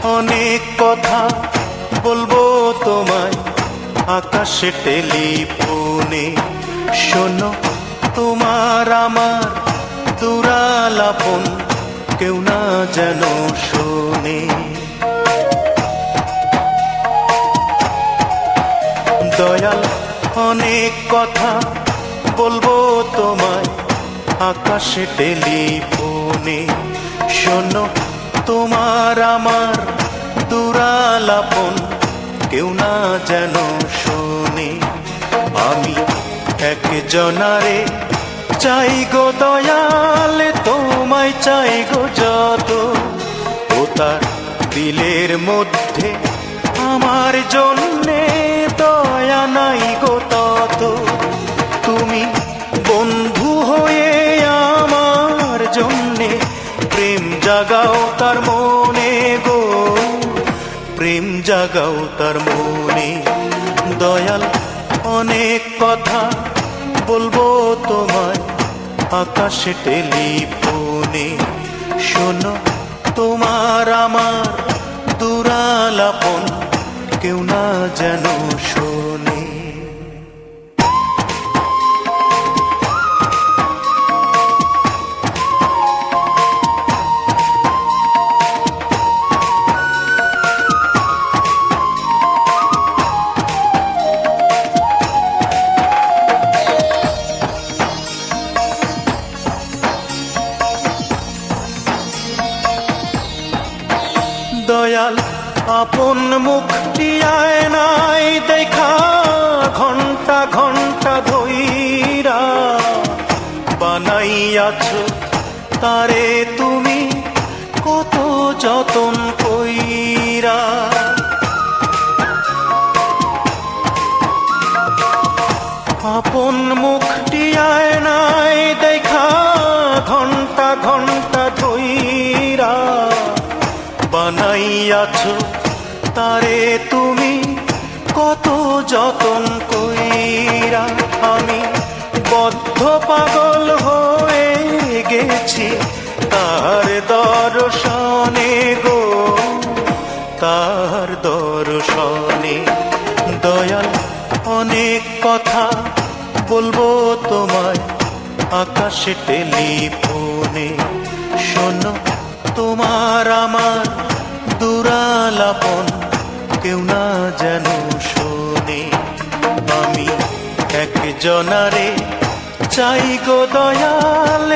অনেক কথা বলবো তোমায় আকাশে টেলিফোনে। শোনো, তোমার আমার দুরালাপন কেউ না যেন শোনে। দয়াল, অনেক কথা বলবো তোমায় আকাশে টেলিফোনে। শোনো, তোমার আমার দুরালাপন কেউ না যেন শোনে। আমি একজনারে চাই গো দয়াল, তোমায় চাই গো যত। ও তার দিলের মধ্যে আমার জন্যে দয়া নাই গো তত। তুমি বন্ধু হয়ে আমার জন্যে প্রেম জাগাও তার মনে গো, প্রেম জাগাও তার মনে। দয়াল, অনেক কথা বলবো তোমায় আকাশে টেলিফোনে। শোনো, তোমার আমার দুরালাপন কেউ না যেন শোনে। দয়াল, আপন মুখটি আয়নায় দেখা ঘন্টা ঘন্টা ধইরা বানাইয়াছ তারে তুমি কত যতন কইরা। আপন মুখটি আয়নায় দেখা ঘন্টা ঘন্টা ধইরা বানাইয়াছ তারে তুমি কত যতন কইরা। আমি বদ্ধ পাগল হয়ে গেছি তার দর্শনে গো, তার দর্শনে। দয়াল, অনেক কথা বলবো তোমায় আকাশে টেলিফোনে। শোনো, তোমার আমার দুরালাপন কেউ না যেন শোনে। আমি একজনারে চাই গো দয়াল।